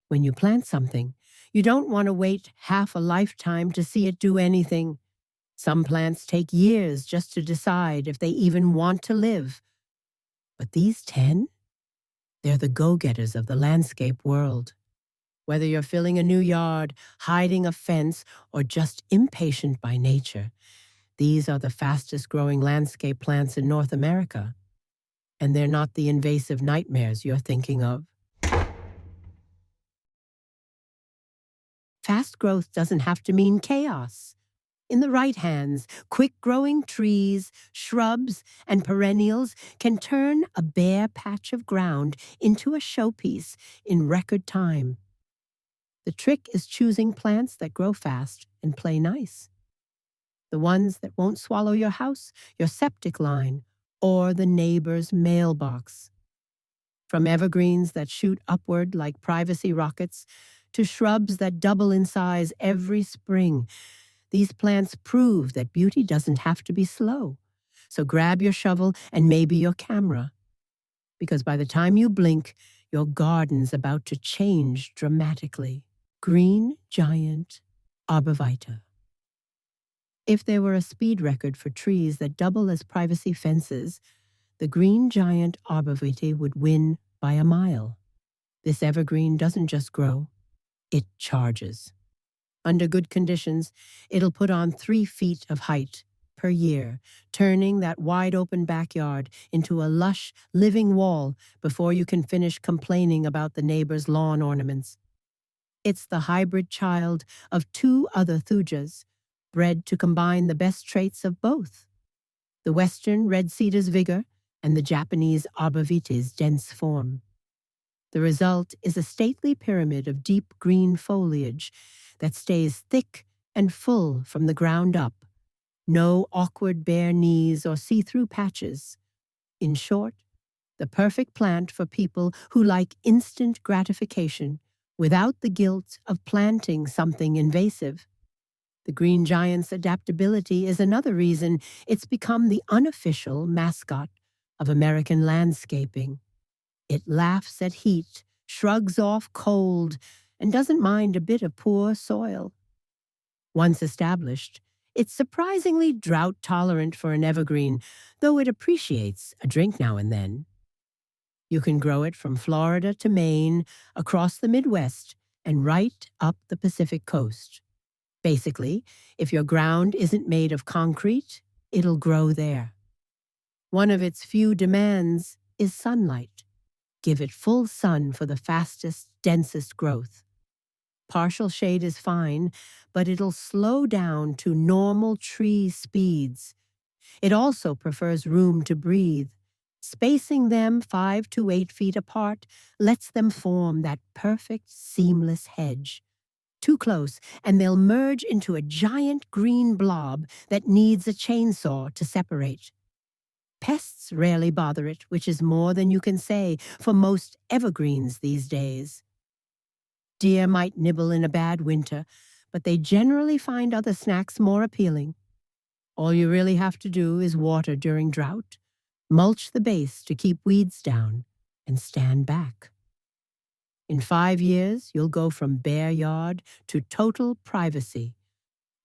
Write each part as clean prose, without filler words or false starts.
When you plant something, you don't want to wait half a lifetime to see it do anything. Some plants take years just to decide if they even want to live. But these 10? They're the go-getters of the landscape world. Whether you're filling a new yard, hiding a fence, or just impatient by nature, these are the fastest-growing landscape plants in North America. And they're not the invasive nightmares you're thinking of. Fast growth doesn't have to mean chaos. In the right hands, quick-growing trees, shrubs, and perennials can turn a bare patch of ground into a showpiece in record time. The trick is choosing plants that grow fast and play nice. The ones that won't swallow your house, your septic line, or the neighbor's mailbox. From evergreens that shoot upward like privacy rockets to shrubs that double in size every spring, these plants prove that beauty doesn't have to be slow. So grab your shovel and maybe your camera, because by the time you blink, your garden's about to change dramatically. Green Giant Arborvitae. If there were a speed record for trees that double as privacy fences, the Green Giant Arborvitae would win by a mile. This evergreen doesn't just grow, it charges. Under good conditions, it'll put on 3 feet of height per year, turning that wide-open backyard into a lush, living wall before you can finish complaining about the neighbor's lawn ornaments. It's the hybrid child of 2 other thujas, bred to combine the best traits of both: the Western red cedar's vigor and the Japanese arborvitae's dense form. The result is a stately pyramid of deep green foliage that stays thick and full from the ground up. No awkward bare knees or see-through patches. In short, the perfect plant for people who like instant gratification without the guilt of planting something invasive. The Green Giant's adaptability is another reason it's become the unofficial mascot of American landscaping. It laughs at heat, shrugs off cold, and doesn't mind a bit of poor soil. Once established, it's surprisingly drought-tolerant for an evergreen, though it appreciates a drink now and then. You can grow it from Florida to Maine, across the Midwest, and right up the Pacific coast. Basically, if your ground isn't made of concrete, it'll grow there. One of its few demands is sunlight. Give it full sun for the fastest, densest growth. Partial shade is fine, but it'll slow down to normal tree speeds. It also prefers room to breathe. Spacing them 5 to 8 feet apart lets them form that perfect, seamless hedge. Too close, and they'll merge into a giant green blob that needs a chainsaw to separate. Pests rarely bother it, which is more than you can say for most evergreens these days. Deer might nibble in a bad winter, but they generally find other snacks more appealing. All you really have to do is water during drought, mulch the base to keep weeds down, and stand back. In 5 years, you'll go from bare yard to total privacy,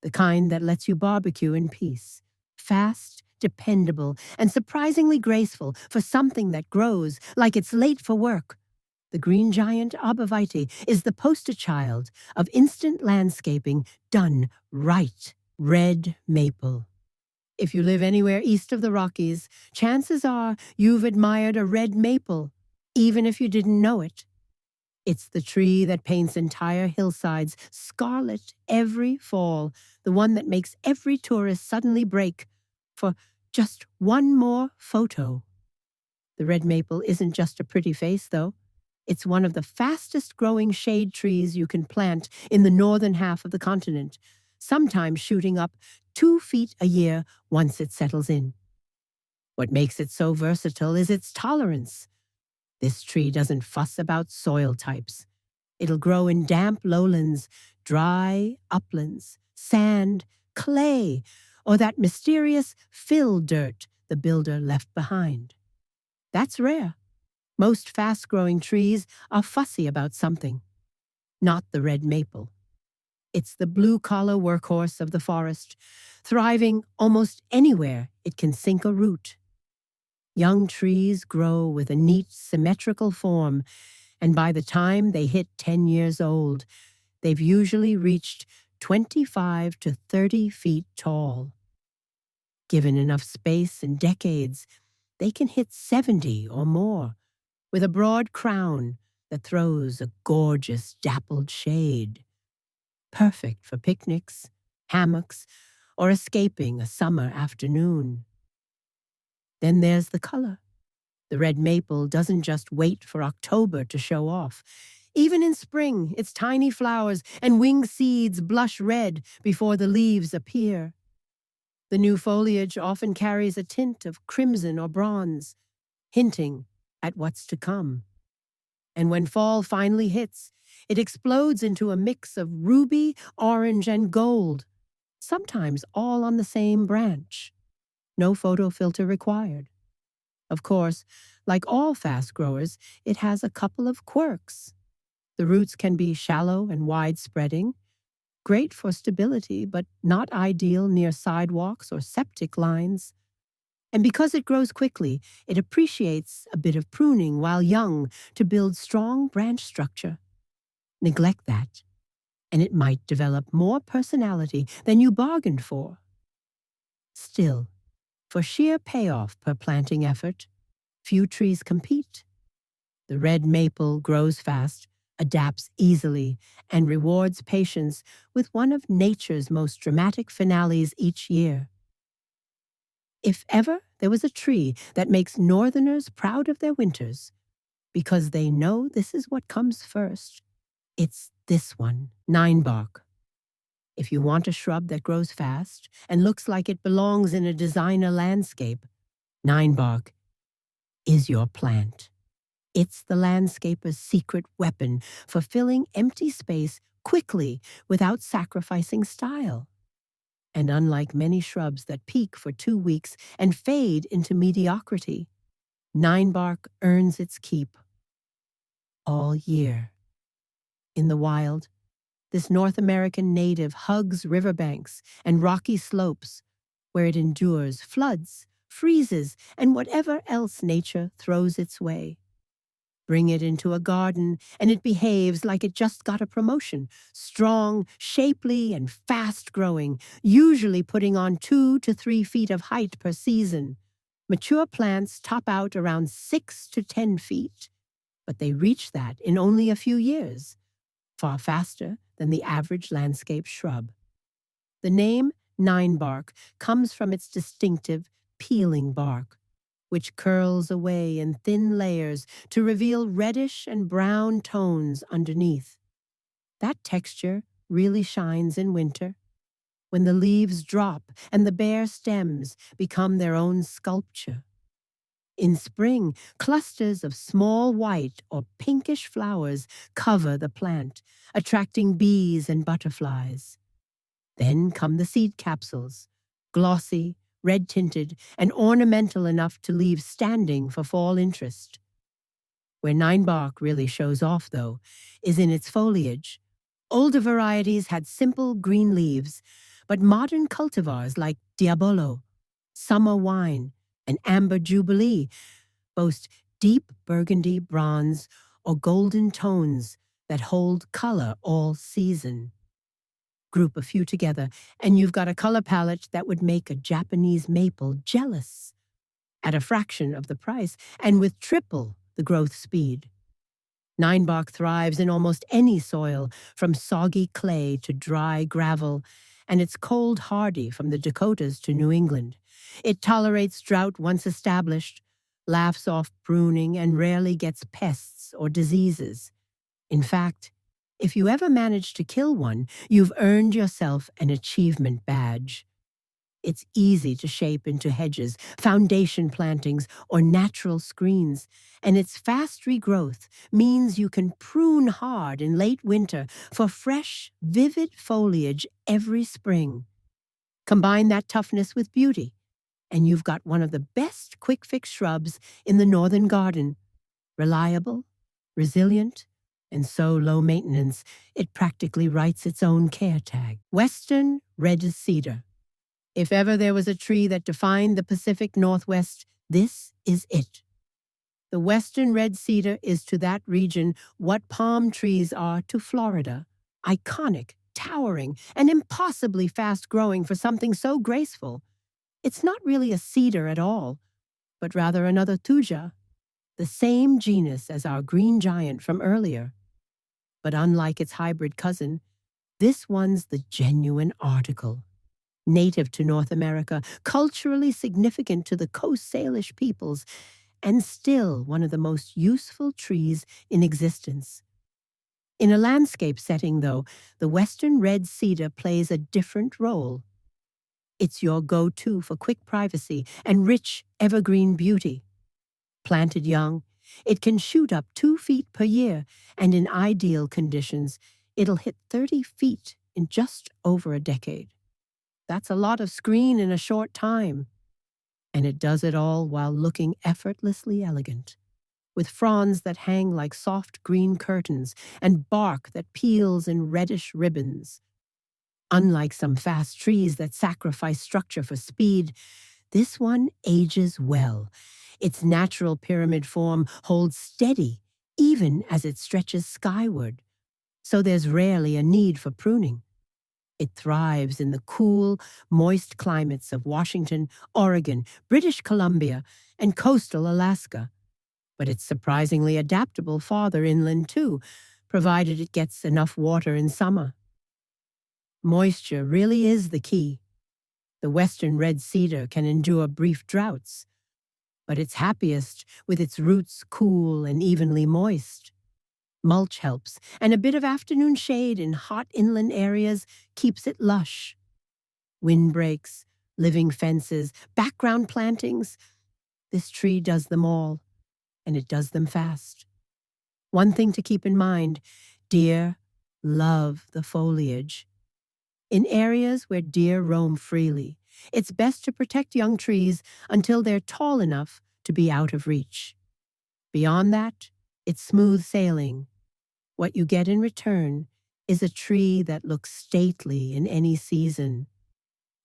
the kind that lets you barbecue in peace. Fast, dependable, and surprisingly graceful for something that grows like it's late for work. The Green Giant Arborvitae is the poster child of instant landscaping done right. Red maple. If you live anywhere east of the Rockies, chances are you've admired a red maple, even if you didn't know it. It's the tree that paints entire hillsides scarlet every fall, the one that makes every tourist suddenly break for just one more photo. The red maple isn't just a pretty face, though. It's one of the fastest-growing shade trees you can plant in the northern half of the continent, sometimes shooting up 2 feet a year once it settles in. What makes it so versatile is its tolerance. This tree doesn't fuss about soil types. It'll grow in damp lowlands, dry uplands, sand, clay, or that mysterious fill dirt the builder left behind. That's rare. Most fast-growing trees are fussy about something. not the red maple. It's the blue-collar workhorse of the forest, thriving almost anywhere it can sink a root. Young trees grow with a neat, symmetrical form, and by the time they hit 10 years old, they've usually reached 25 to 30 feet tall. Given enough space and decades, they can hit 70 or more, with a broad crown that throws a gorgeous dappled shade. Perfect for picnics, hammocks, or escaping a summer afternoon. Then there's the color. The red maple doesn't just wait for October to show off. Even in spring, its tiny flowers and wing seeds blush red before the leaves appear. The new foliage often carries a tint of crimson or bronze, hinting at what's to come. And when fall finally hits, it explodes into a mix of ruby, orange, and gold, sometimes all on the same branch. No photo filter required. Of course, like all fast growers, it has a couple of quirks. The roots can be shallow and wide-spreading, great for stability, but not ideal near sidewalks or septic lines. And because it grows quickly, it appreciates a bit of pruning while young to build strong branch structure. Neglect that, and it might develop more personality than you bargained for. Still, for sheer payoff per planting effort, few trees compete. The red maple grows fast, adapts easily, and rewards patience with one of nature's most dramatic finales each year. If ever there was a tree that makes northerners proud of their winters, because they know this is what comes first, it's this one, ninebark. If you want a shrub that grows fast and looks like it belongs in a designer landscape, ninebark is your plant. It's the landscaper's secret weapon for filling empty space quickly without sacrificing style. And unlike many shrubs that peak for 2 weeks and fade into mediocrity, ninebark earns its keep all year. In the wild, this North American native hugs riverbanks and rocky slopes where it endures floods, freezes, and whatever else nature throws its way. Bring it into a garden, and it behaves like it just got a promotion, strong, shapely, and fast-growing, usually putting on 2 to 3 feet of height per season. Mature plants top out around 6 to 10 feet, but they reach that in only a few years, far faster than the average landscape shrub. The name ninebark comes from its distinctive, peeling bark, which curls away in thin layers to reveal reddish and brown tones underneath. That texture really shines in winter, when the leaves drop and the bare stems become their own sculpture. In spring, clusters of small white or pinkish flowers cover the plant, attracting bees and butterflies. Then come the seed capsules, glossy, red-tinted, and ornamental enough to leave standing for fall interest. Where ninebark really shows off, though, is in its foliage. Older varieties had simple green leaves, but modern cultivars like Diabolo, Summer Wine, and Amber Jubilee boast deep burgundy, bronze, or golden tones that hold color all season. Group a few together, and you've got a color palette that would make a Japanese maple jealous. At a fraction of the price, and with triple the growth speed. Ninebark thrives in almost any soil, from soggy clay to dry gravel, and it's cold hardy from the Dakotas to New England. It tolerates drought once established, laughs off pruning, and rarely gets pests or diseases. In fact, if you ever manage to kill one, you've earned yourself an achievement badge. It's easy to shape into hedges, foundation plantings, or natural screens, and its fast regrowth means you can prune hard in late winter for fresh, vivid foliage every spring. Combine that toughness with beauty, and you've got one of the best quick-fix shrubs in the northern garden. Reliable, resilient, and so low maintenance it practically writes its own care tag. Western red cedar. If ever there was a tree that defined the Pacific Northwest, this is it. The western red cedar is to that region what palm trees are to Florida. Iconic, towering, and impossibly fast-growing for something so graceful. It's not really a cedar at all, but rather another thuja, the same genus as our green giant from earlier. But unlike its hybrid cousin, this one's the genuine article. Native to North America, culturally significant to the Coast Salish peoples, and still one of the most useful trees in existence. In a landscape setting, though, the western red cedar plays a different role. It's your go-to for quick privacy and rich evergreen beauty. Planted young, it can shoot up 2 feet per year, and in ideal conditions, it'll hit 30 feet in just over a decade. That's a lot of screen in a short time. And it does it all while looking effortlessly elegant, with fronds that hang like soft green curtains and bark that peels in reddish ribbons. Unlike some fast trees that sacrifice structure for speed, this one ages well. Its natural pyramid form holds steady, even as it stretches skyward, so there's rarely a need for pruning. It thrives in the cool, moist climates of Washington, Oregon, British Columbia, and coastal Alaska. But it's surprisingly adaptable farther inland too, provided it gets enough water in summer. Moisture really is the key. The western red cedar can endure brief droughts, but it's happiest with its roots cool and evenly moist. Mulch helps, and a bit of afternoon shade in hot inland areas keeps it lush. Windbreaks, living fences, background plantings. This tree does them all, and it does them fast. One thing to keep in mind, deer love the foliage. In areas where deer roam freely, it's best to protect young trees until they're tall enough to be out of reach. Beyond that, it's smooth sailing. What you get in return is a tree that looks stately in any season.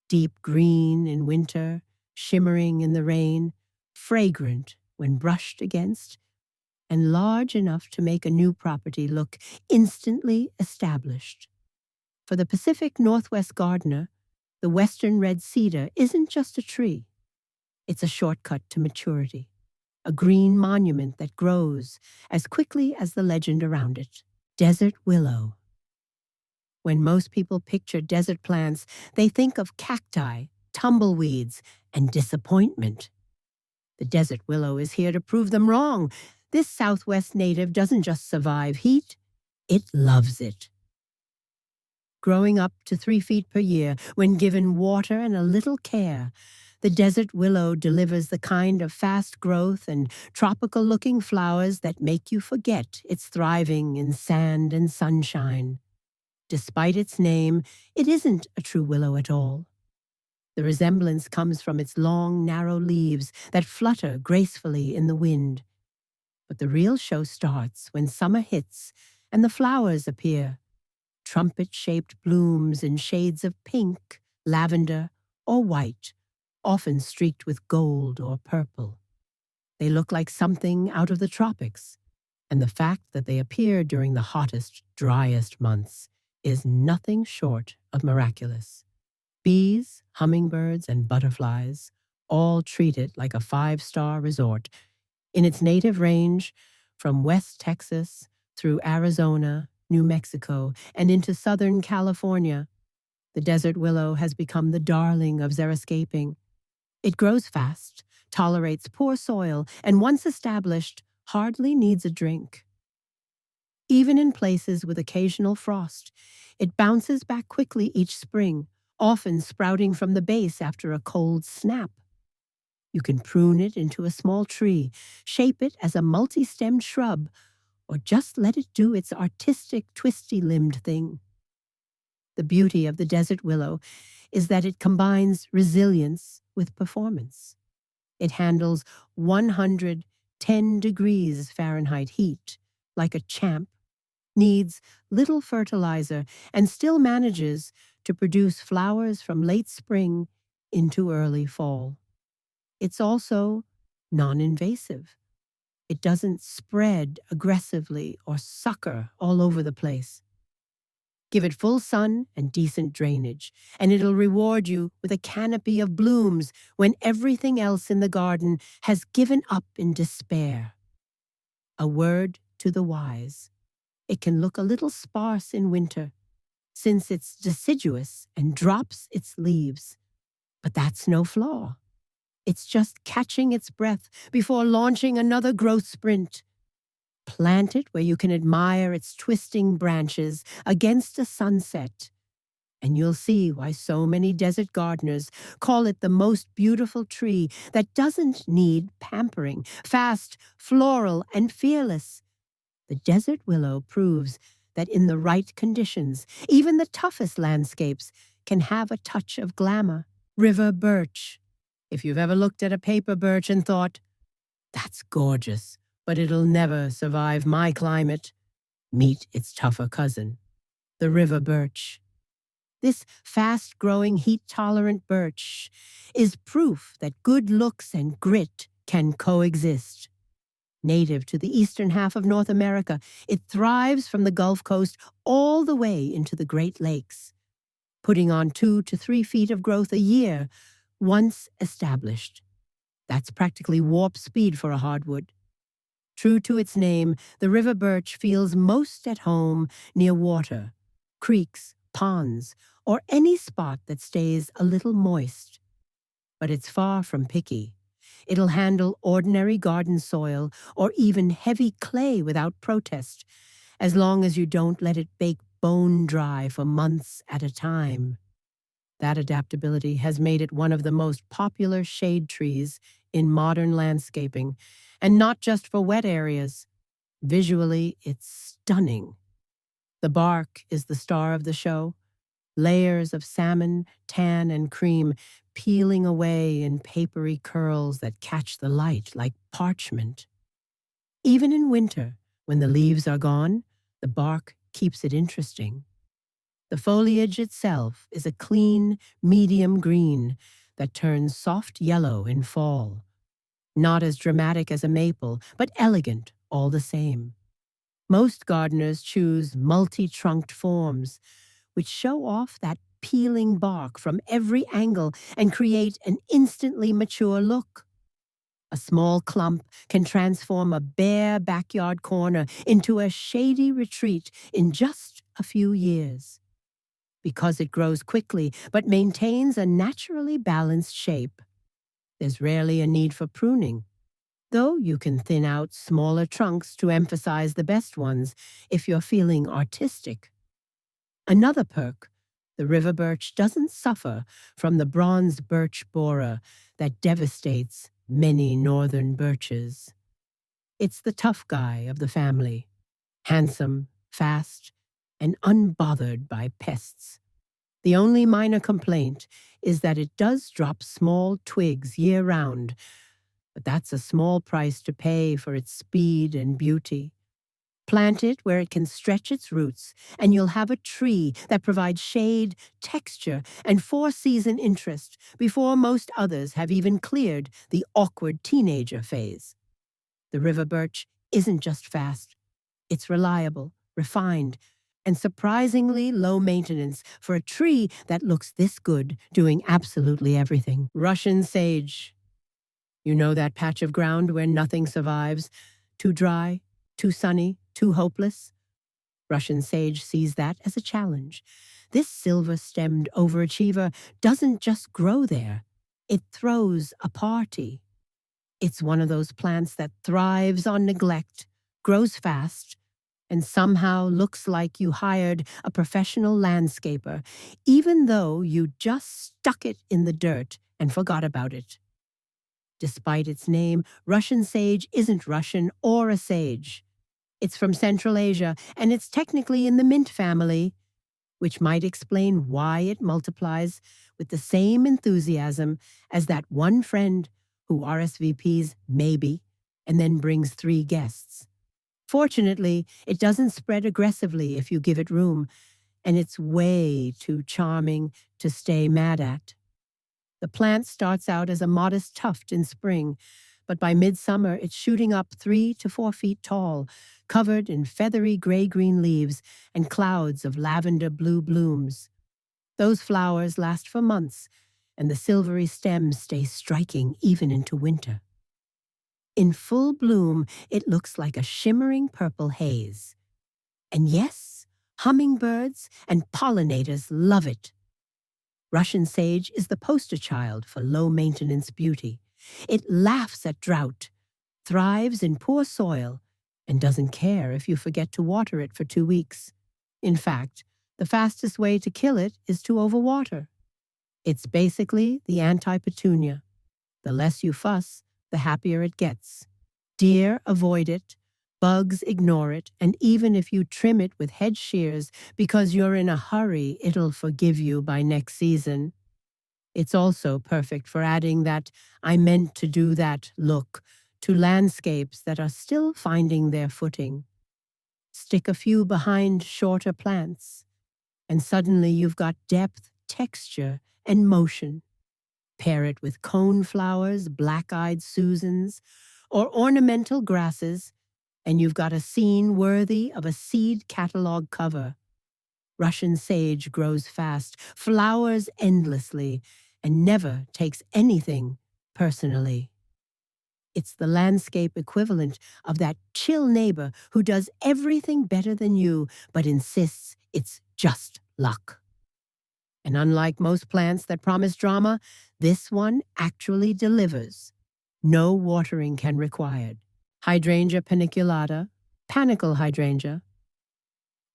Deep green in winter, shimmering in the rain, fragrant when brushed against, and large enough to make a new property look instantly established. For the Pacific Northwest gardener, the western red cedar isn't just a tree. It's a shortcut to maturity, a green monument that grows as quickly as the legend around it. Desert willow. When most people picture desert plants, they think of cacti, tumbleweeds, and disappointment. The desert willow is here to prove them wrong. This Southwest native doesn't just survive heat, it loves it. Growing up to 3 feet per year, when given water and a little care, the desert willow delivers the kind of fast growth and tropical-looking flowers that make you forget it's thriving in sand and sunshine. Despite its name, it isn't a true willow at all. The resemblance comes from its long, narrow leaves that flutter gracefully in the wind. But the real show starts when summer hits and the flowers appear. Trumpet-shaped blooms in shades of pink, lavender, or white, often streaked with gold or purple. They look like something out of the tropics, and the fact that they appear during the hottest, driest months is nothing short of miraculous. Bees, hummingbirds, and butterflies all treat it like a 5-star resort. In its native range, from West Texas through Arizona, New Mexico, and into Southern California, the desert willow has become the darling of xeriscaping. It grows fast, tolerates poor soil, and once established, hardly needs a drink. Even in places with occasional frost, it bounces back quickly each spring, often sprouting from the base after a cold snap. You can prune it into a small tree, shape it as a multi-stemmed shrub, or just let it do its artistic, twisty-limbed thing. The beauty of the desert willow is that it combines resilience with performance. It handles 110 degrees Fahrenheit heat like a champ, needs little fertilizer, and still manages to produce flowers from late spring into early fall. It's also non-invasive. It doesn't spread aggressively or sucker all over the place. Give it full sun and decent drainage, and it'll reward you with a canopy of blooms when everything else in the garden has given up in despair. A word to the wise. It can look a little sparse in winter, since it's deciduous and drops its leaves. But that's no flaw. It's just catching its breath before launching another growth sprint. Plant it where you can admire its twisting branches against a sunset, and you'll see why so many desert gardeners call it the most beautiful tree that doesn't need pampering, fast, floral, and fearless. The desert willow proves that in the right conditions, even the toughest landscapes can have a touch of glamour. River birch. If you've ever looked at a paper birch and thought, "That's gorgeous, but it'll never survive my climate," meet its tougher cousin, the river birch. This fast-growing, heat-tolerant birch is proof that good looks and grit can coexist. Native to the eastern half of North America, it thrives from the Gulf Coast all the way into the Great Lakes, putting on 2 to 3 feet of growth a year once established. That's practically warp speed for a hardwood. True to its name, the river birch feels most at home near water, creeks, ponds, or any spot that stays a little moist. But it's far from picky. It'll handle ordinary garden soil or even heavy clay without protest, as long as you don't let it bake bone dry for months at a time. That adaptability has made it one of the most popular shade trees in modern landscaping, and not just for wet areas. Visually, it's stunning. The bark is the star of the show. Layers of salmon, tan, and cream peeling away in papery curls that catch the light like parchment. Even in winter, when the leaves are gone, the bark keeps it interesting. The foliage itself is a clean, medium green that turns soft yellow in fall. Not as dramatic as a maple, but elegant all the same. Most gardeners choose multi-trunked forms, which show off that peeling bark from every angle and create an instantly mature look. A small clump can transform a bare backyard corner into a shady retreat in just a few years. Because it grows quickly but maintains a naturally balanced shape, there's rarely a need for pruning, though you can thin out smaller trunks to emphasize the best ones if you're feeling artistic. Another perk, the river birch doesn't suffer from the bronze birch borer that devastates many northern birches. It's the tough guy of the family, handsome, fast, and unbothered by pests. The only minor complaint is that it does drop small twigs year-round, but that's a small price to pay for its speed and beauty. Plant it where it can stretch its roots, and you'll have a tree that provides shade, texture, and four-season interest before most others have even cleared the awkward teenager phase. The river birch isn't just fast. It's reliable, refined, and surprisingly low maintenance for a tree that looks this good doing absolutely everything. Russian sage. You know that patch of ground where nothing survives? Too dry, too sunny, too hopeless? Russian sage sees that as a challenge. This silver-stemmed overachiever doesn't just grow there. It throws a party. It's one of those plants that thrives on neglect, grows fast, and somehow looks like you hired a professional landscaper, even though you just stuck it in the dirt and forgot about it. Despite its name, Russian sage isn't Russian or a sage. It's from Central Asia, and it's technically in the mint family, which might explain why it multiplies with the same enthusiasm as that one friend who RSVPs maybe and then brings 3 guests. Fortunately, it doesn't spread aggressively if you give it room, and it's way too charming to stay mad at. The plant starts out as a modest tuft in spring, but by midsummer it's shooting up 3 to 4 feet tall, covered in feathery gray-green leaves and clouds of lavender-blue blooms. Those flowers last for months, and the silvery stems stay striking even into winter. In full bloom, it looks like a shimmering purple haze. And yes, hummingbirds and pollinators love it. Russian sage is the poster child for low-maintenance beauty. It laughs at drought, thrives in poor soil, and doesn't care if you forget to water it for 2 weeks. In fact, the fastest way to kill it is to overwater. It's basically the anti-petunia. The less you fuss, the happier it gets. Deer avoid it, bugs ignore it, and even if you trim it with hedge shears because you're in a hurry, it'll forgive you by next season. It's also perfect for adding that "I meant to do that" look to landscapes that are still finding their footing. Stick a few behind shorter plants, and suddenly you've got depth, texture, and motion. Pair it with cone flowers, black-eyed Susans, or ornamental grasses, and you've got a scene worthy of a seed catalog cover. Russian sage grows fast, flowers endlessly, and never takes anything personally. It's the landscape equivalent of that chill neighbor who does everything better than you but insists it's just luck. And unlike most plants that promise drama, this one actually delivers. No watering can required. Hydrangea paniculata, panicle hydrangea.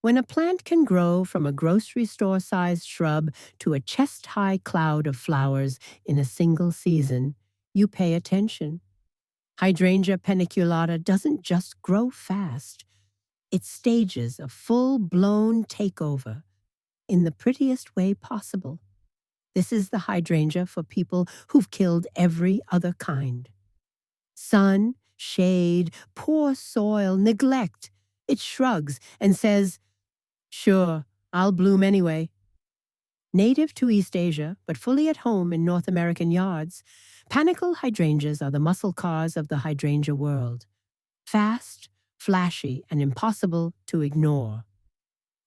When a plant can grow from a grocery store-sized shrub to a chest-high cloud of flowers in a single season, you pay attention. Hydrangea paniculata doesn't just grow fast. It stages a full-blown takeover in the prettiest way possible. This is the hydrangea for people who've killed every other kind. Sun, shade, poor soil, neglect. It shrugs and says, "Sure, I'll bloom anyway." Native to East Asia, but fully at home in North American yards, panicle hydrangeas are the muscle cars of the hydrangea world. Fast, flashy, and impossible to ignore.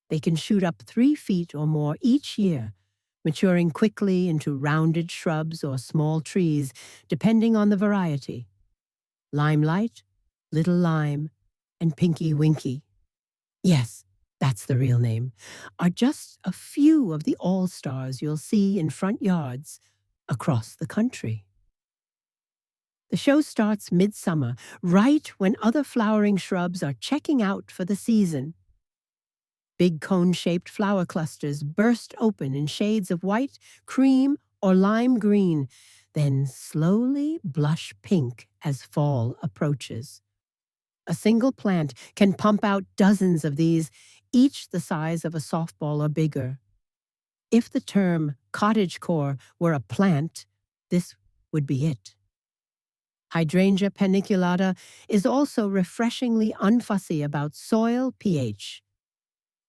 They can shoot up 3 feet or more each year, maturing quickly into rounded shrubs or small trees, depending on the variety. Limelight, Little Lime, and Pinky Winky. Yes, that's the real name, are just a few of the all-stars you'll see in front yards across the country. The show starts midsummer, right when other flowering shrubs are checking out for the season. Big cone-shaped flower clusters burst open in shades of white, cream, or lime green, then slowly blush pink as fall approaches. A single plant can pump out dozens of these, each the size of a softball or bigger. If the term cottagecore were a plant, this would be it. Hydrangea paniculata is also refreshingly unfussy about soil pH.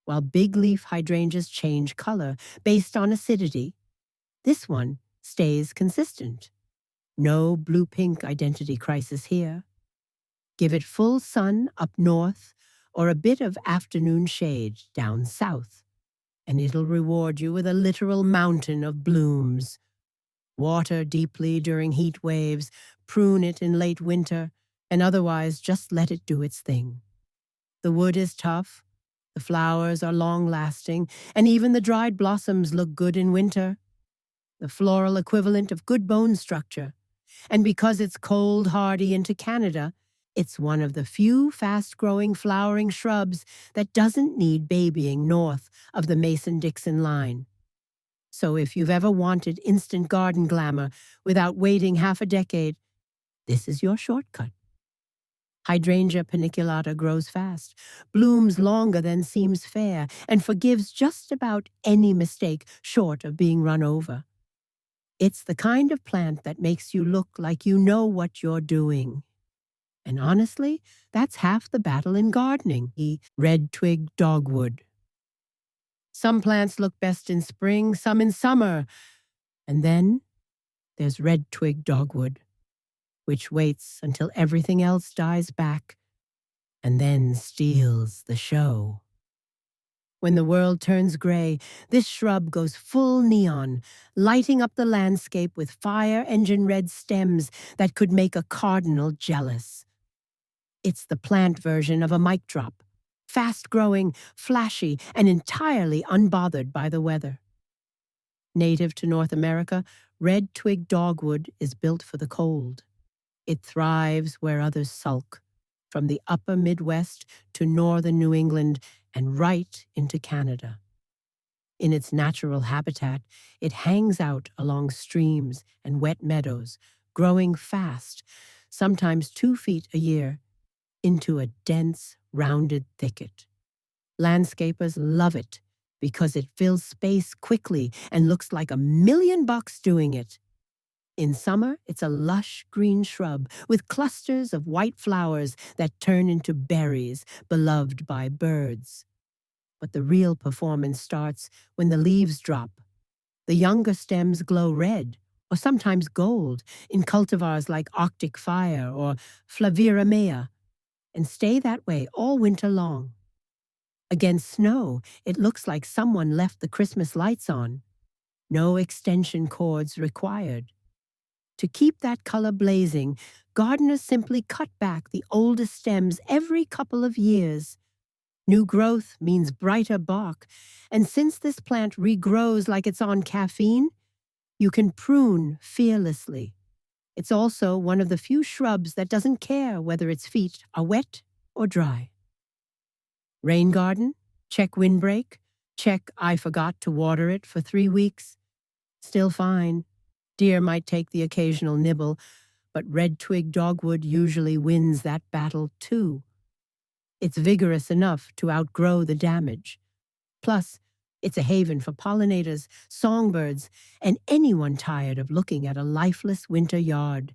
While big leaf hydrangeas change color based on acidity, this one stays consistent. No blue-pink identity crisis here. Give it full sun up north or a bit of afternoon shade down south, and it'll reward you with a literal mountain of blooms. Water deeply during heat waves, prune it in late winter, and otherwise just let it do its thing. The wood is tough, the flowers are long-lasting, and even the dried blossoms look good in winter. The floral equivalent of good bone structure. And because it's cold hardy into Canada, it's one of the few fast-growing flowering shrubs that doesn't need babying north of the Mason-Dixon line. So if you've ever wanted instant garden glamour without waiting half a decade, this is your shortcut. Hydrangea paniculata grows fast, blooms longer than seems fair, and forgives just about any mistake short of being run over. It's the kind of plant that makes you look like you know what you're doing. And honestly, that's half the battle in gardening. Red-twig dogwood. Some plants look best in spring, some in summer. And then there's red-twig dogwood, which waits until everything else dies back and then steals the show. When the world turns gray, this shrub goes full neon, lighting up the landscape with fire engine red stems that could make a cardinal jealous. It's the plant version of a mic drop, fast-growing, flashy, and entirely unbothered by the weather. Native to North America, red-twig dogwood is built for the cold. It thrives where others sulk, from the upper Midwest to northern New England and right into Canada. In its natural habitat, it hangs out along streams and wet meadows, growing fast, sometimes 2 feet a year, into a dense, rounded thicket. Landscapers love it because it fills space quickly and looks like $1,000,000 doing it. In summer, it's a lush green shrub with clusters of white flowers that turn into berries, beloved by birds. But the real performance starts when the leaves drop. The younger stems glow red, or sometimes gold, in cultivars like Arctic Fire or Flavira Mea, and stay that way all winter long. Against snow, it looks like someone left the Christmas lights on. No extension cords required. To keep that color blazing, gardeners simply cut back the oldest stems every couple of years. New growth means brighter bark, and since this plant regrows like it's on caffeine, you can prune fearlessly. It's also one of the few shrubs that doesn't care whether its feet are wet or dry. Rain garden? Check windbreak? Check I forgot to water it for 3 weeks? Still fine. Deer might take the occasional nibble, but red-twig dogwood usually wins that battle too. It's vigorous enough to outgrow the damage. Plus, it's a haven for pollinators, songbirds, and anyone tired of looking at a lifeless winter yard.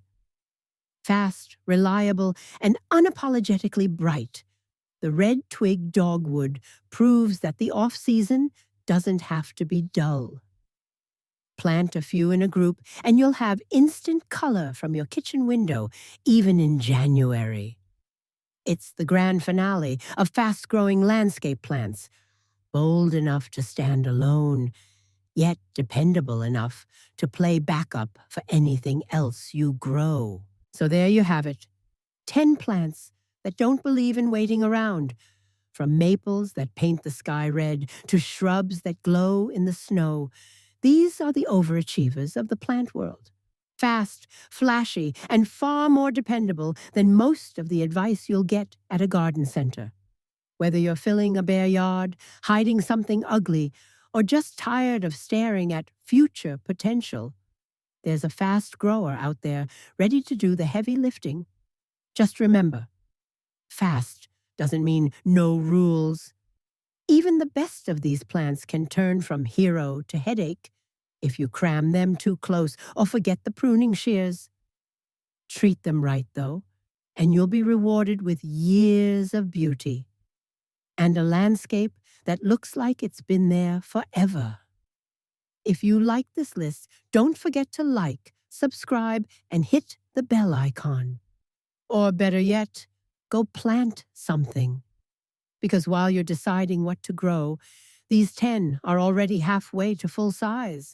Fast, reliable, and unapologetically bright, the red-twig dogwood proves that the off-season doesn't have to be dull. Plant a few in a group, and you'll have instant color from your kitchen window, even in January. It's the grand finale of fast-growing landscape plants, bold enough to stand alone, yet dependable enough to play backup for anything else you grow. So there you have it, 10 plants that don't believe in waiting around, from maples that paint the sky red to shrubs that glow in the snow. These are the overachievers of the plant world. Fast, flashy, and far more dependable than most of the advice you'll get at a garden center. Whether you're filling a bare yard, hiding something ugly, or just tired of staring at future potential, there's a fast grower out there ready to do the heavy lifting. Just remember, fast doesn't mean no rules. Even the best of these plants can turn from hero to headache if you cram them too close or forget the pruning shears. Treat them right, though, and you'll be rewarded with years of beauty and a landscape that looks like it's been there forever. If you like this list, don't forget to like, subscribe, and hit the bell icon. Or better yet, go plant something. Because while you're deciding what to grow, these 10 are already halfway to full size.